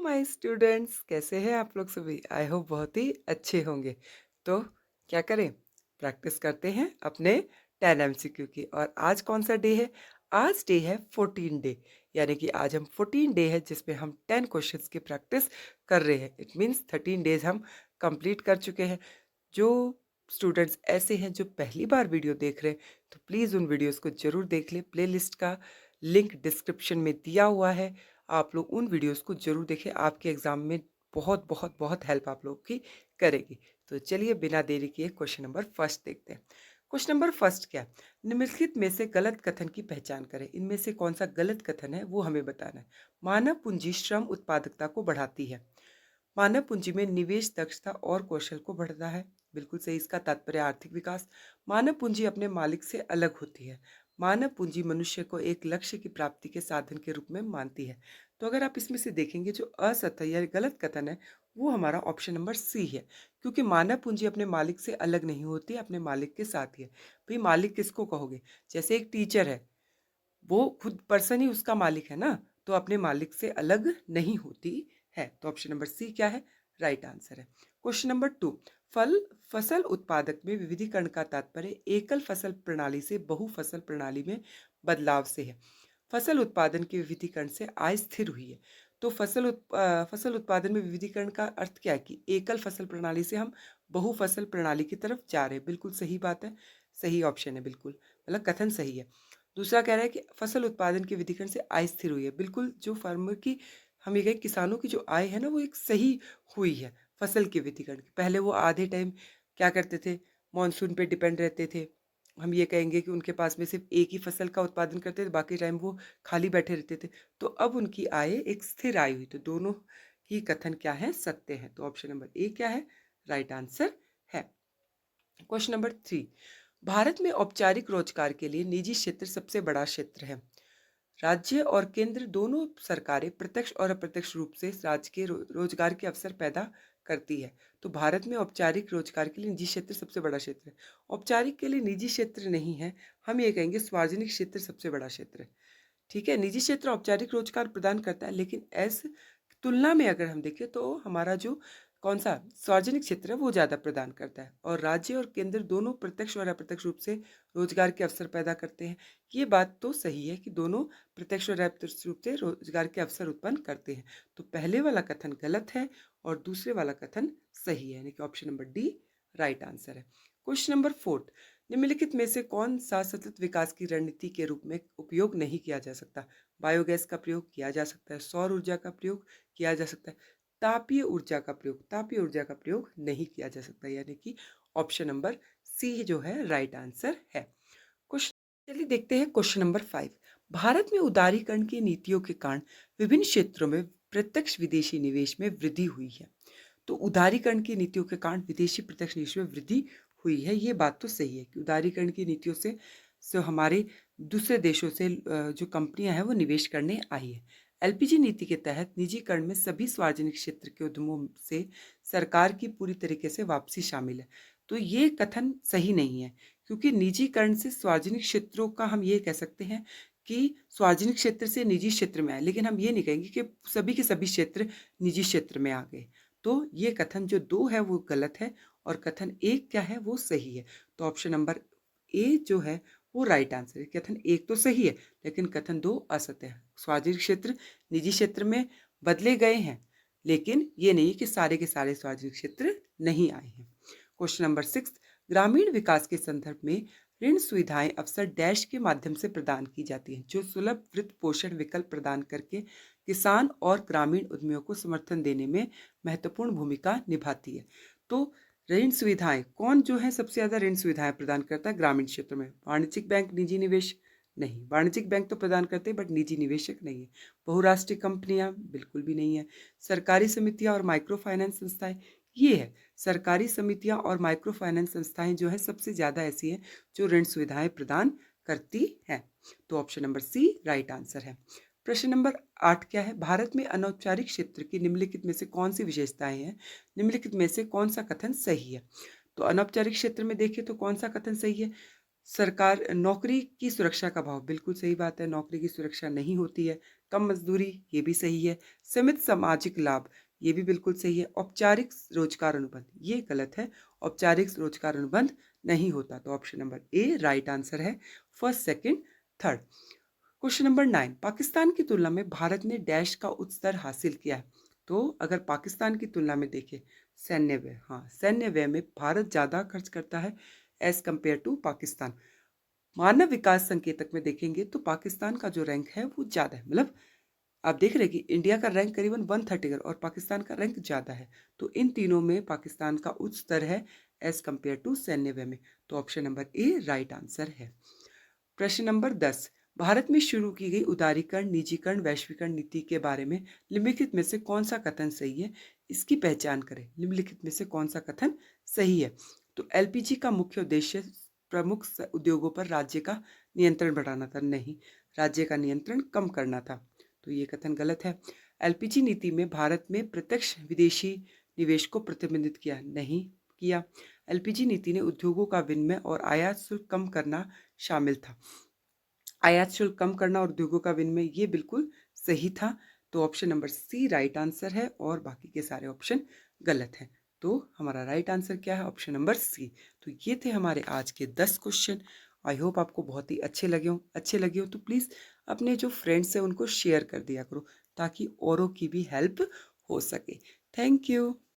My students, कैसे हैं आप लोग सभी? आई होप बहुत ही अच्छे होंगे। तो क्या करें, प्रैक्टिस करते हैं अपने 10 एमसीक्यू की। और आज कौन सा डे है? आज डे है 14 डे, यानी कि आज हम 14 डे है जिसमें हम 10 क्वेश्चंस की प्रैक्टिस कर रहे हैं। इट मीन्स 13 डेज हम कंप्लीट कर चुके हैं। जो स्टूडेंट्स ऐसे हैं जो पहली बार वीडियो देख रहे हैं, तो प्लीज़ उन वीडियोस को ज़रूर देख लें। प्लेलिस्ट का लिंक डिस्क्रिप्शन में दिया हुआ है। आप लोग उन वीडियोस को ज़रूर देखें, आपके एग्ज़ाम में बहुत बहुत बहुत हेल्प आप लोग की करेगी। तो चलिए बिना देरी किए क्वेश्चन नंबर फर्स्ट देखते हैं। क्वेश्चन नंबर फर्स्ट क्या है? निम्नलिखित में से गलत कथन की पहचान करें। इनमें से कौन सा गलत कथन है वो हमें बताना है। मानव पूंजी श्रम उत्पादकता को बढ़ाती है। मानव पूंजी में निवेश दक्षता और कौशल को बढ़ता है। बिल्कुल सही, इसका तात्पर्य आर्थिक विकास। मानव पूंजी अपने मालिक से अलग होती है। मानव पूंजी मनुष्य को एक लक्ष्य की प्राप्ति के साधन के रूप में मानती है। तो अगर आप इसमें से देखेंगे, जो असत्य या गलत कथन है वो हमारा ऑप्शन नंबर सी है। क्योंकि मानव पूंजी अपने मालिक से अलग नहीं होती, अपने मालिक के साथ ही है। भाई मालिक किसको कहोगे? जैसे एक टीचर है, वो खुद पर्सन ही उसका मालिक है ना, तो अपने मालिक से अलग नहीं होती है। तो ऑप्शन नंबर सी क्या है? राइट आंसर है। क्वेश्चन नंबर 2, फल फसल उत्पादक में विविधीकरण का तात्पर्य एकल फसल प्रणाली से बहु फसल प्रणाली में बदलाव से है। फसल उत्पादन के विविधीकरण से आय स्थिर हुई है। तो फसल उत्पादन में विविधीकरण का अर्थ क्या है? कि एकल फसल प्रणाली से हम बहु फसल प्रणाली की तरफ जा रहे हैं। बिल्कुल सही बात है, सही ऑप्शन है, बिल्कुल मतलब कथन सही है। दूसरा कह रहा है कि फसल उत्पादन के विधिकरण से आय स्थिर हुई है। बिल्कुल, जो फार्मर की, हम ये कहें किसानों की जो आय है ना, वो एक सही हुई है फसल के विधिकरण की। पहले वो आधे टाइम क्या करते थे? मॉनसून पे डिपेंड रहते थे। हम ये कहेंगे कि उनके पास में सिर्फ एक ही फसल का उत्पादन करते थे, बाकी टाइम वो खाली बैठे रहते थे। तो अब उनकी आय एक स्थिर आय हुई। तो दोनों ही कथन क्या है? सत्य है। तो ऑप्शन नंबर ए क्या है? राइट आंसर है। क्वेश्चन नंबर 3, भारत में औपचारिक रोजगार के लिए निजी क्षेत्र सबसे बड़ा क्षेत्र है। राज्य और केंद्र दोनों सरकारें प्रत्यक्ष और अप्रत्यक्ष रूप से राज्य के रोजगार के अवसर पैदा करती है। तो भारत में औपचारिक रोजगार के लिए निजी क्षेत्र सबसे बड़ा क्षेत्र है। औपचारिक के लिए निजी क्षेत्र नहीं है, हम ये कहेंगे सार्वजनिक क्षेत्र सबसे बड़ा क्षेत्र है। ठीक है, निजी क्षेत्र औपचारिक रोजगार प्रदान करता है, लेकिन ऐस तुलना में अगर हम देखें तो हमारा जो कौन सा सार्वजनिक क्षेत्र है वो ज़्यादा प्रदान करता है। और राज्य और केंद्र दोनों प्रत्यक्ष और अप्रत्यक्ष रूप से रोजगार के अवसर पैदा करते हैं। ये बात तो सही है कि दोनों प्रत्यक्ष और अप्रत्यक्ष रूप से रोजगार के अवसर उत्पन्न करते हैं। तो पहले वाला कथन गलत है और दूसरे वाला कथन सही है, यानी कि option number D right answer है। क्वेश्चन नंबर 4, निम्नलिखित में से कौन सा सतत विकास की रणनीति के रूप में उपयोग नहीं किया जा सकता? बायोगैस का प्रयोग किया जा सकता है, सौर ऊर्जा का प्रयोग किया जा सकता है, तापीय ऊर्जा का प्रयोग नहीं किया जा सकता, यानी कि ऑप्शन नंबर सी जो है राइट आंसर है। क्वेश्चन चलिए देखते हैं क्वेश्चन नंबर 5, भारत में उदारीकरण की नीतियों के कारण विभिन्न क्षेत्रों में प्रत्यक्ष विदेशी निवेश में वृद्धि हुई है। तो उदारीकरण की नीतियों के कारण विदेशी प्रत्यक्ष निवेश में वृद्धि हुई है, ये बात तो सही है कि उदारीकरण की नीतियों से हमारे दूसरे देशों से जो कंपनियां हैं वो निवेश करने आई है। एलपीजी नीति के तहत निजीकरण में सभी सार्वजनिक क्षेत्र के उद्यमों से सरकार की पूरी तरीके से वापसी शामिल है। तो ये कथन सही नहीं है, क्योंकि निजीकरण से सार्वजनिक क्षेत्रों का हम ये कह सकते हैं कि सार्वजनिक क्षेत्र से निजी क्षेत्र में आए, लेकिन हम ये नहीं कहेंगे कि सभी के सभी क्षेत्र निजी क्षेत्र में आ गए। तो ये कथन जो 2 है वो गलत है और कथन 1 क्या है? वो सही है। तो ऑप्शन नंबर ए जो है वो राइट आंसर है। कथन 1 तो सही है, लेकिन कथन 2 असत्य है। सार्वजनिक क्षेत्र निजी क्षेत्र में बदले गए हैं, लेकिन ये नहीं कि सारे के सारे सार्वजनिक क्षेत्र नहीं आए हैं। क्वेश्चन नंबर 6, ग्रामीण विकास के संदर्भ में ऋण सुविधाएं अक्सर डैश के माध्यम से प्रदान की जाती हैं, जो सुलभ वित्त पोषण विकल्प प्रदान करके किसान और ग्रामीण उद्यमियों को समर्थन देने में महत्वपूर्ण भूमिका निभाती है। तो ऋण सुविधाएं कौन जो है सबसे ज़्यादा ऋण सुविधाएं प्रदान करता है ग्रामीण क्षेत्र में? वाणिज्यिक बैंक, निजी निवेश? नहीं, वाणिज्यिक बैंक तो प्रदान करते हैं बट निजी निवेशक नहीं है। बहुराष्ट्रीय कंपनियां? बिल्कुल भी नहीं है। सरकारी समितियां और माइक्रो फाइनेंस संस्थाएं? ये है, सरकारी समितियां और माइक्रो फाइनेंस संस्थाएं जो है सबसे ज़्यादा ऐसी हैं जो ऋण सुविधाएं प्रदान करती हैं। तो option number C right answer है। प्रश्न नंबर 8 क्या है? भारत में अनौपचारिक क्षेत्र की निम्नलिखित में से कौन सी विशेषताएं हैं? निम्नलिखित में से कौन सा कथन सही है? तो अनौपचारिक क्षेत्र में देखिए तो कौन सा कथन सही है? सरकार नौकरी की सुरक्षा का भाव, बिल्कुल सही बात है, नौकरी की सुरक्षा नहीं होती है। कम मज़दूरी, ये भी सही है। सीमित सामाजिक लाभ, ये भी बिल्कुल सही है। औपचारिक रोज़गार अनुबंध, ये गलत है। औपचारिक रोज़गार अनुबंध नहीं होता, तो option number A right answer है, first, second, third. Question number 9, Pakistan की तुलना में भारत ने डैश का उच्च स्तर हासिल किया है। तो अगर पाकिस्तान की तुलना में देखें, सैन्य व्यय, हाँ, सैन्य व्यय में भारत ज़्यादा खर्च करता है एज कंपेयर टू पाकिस्तान। मानव विकास संकेतक में देखेंगे तो पाकिस्तान का जो रैंक है वो ज़्यादा है, मतलब आप देख रहे हैं कि इंडिया का रैंक करीबन 130 है और पाकिस्तान का रैंक ज़्यादा है। तो इन तीनों में पाकिस्तान का उच्च स्तर है एज कंपेयर टू सैन्य व्यय में। तो option number A right answer है। प्रश्न नंबर 10, भारत में शुरू की गई उदारीकरण, निजीकरण, वैश्वीकरण नीति के बारे में निम्नलिखित में से कौन सा कथन सही है, इसकी पहचान करें। निम्नलिखित में से कौन सा कथन सही है। तो एलपीजी का मुख्य उद्देश्य प्रमुख उद्योगों पर राज्य का नियंत्रण बढ़ाना था, नहीं, राज्य का नियंत्रण कम करना था, तो ये कथन गलत है। एलपीजी नीति में भारत में प्रत्यक्ष विदेशी निवेश को प्रतिबंधित किया, नहीं किया। एलपीजी नीति ने उद्योगों का विनिमय और आयात शुल्क कम करना शामिल था। आयात शुल्क कम करना और उद्योगों का विनिमय, ये बिल्कुल सही था। तो option number C right answer है और बाकी के सारे ऑप्शन गलत हैं। तो हमारा राइट आंसर क्या है, ऑप्शन नंबर सी। तो ये थे हमारे आज के 10 क्वेश्चन। आई होप आपको बहुत ही अच्छे लगे हो तो प्लीज़ अपने जो फ्रेंड्स हैं उनको शेयर कर दिया करो ताकि औरों की भी हेल्प हो सके। Thank you.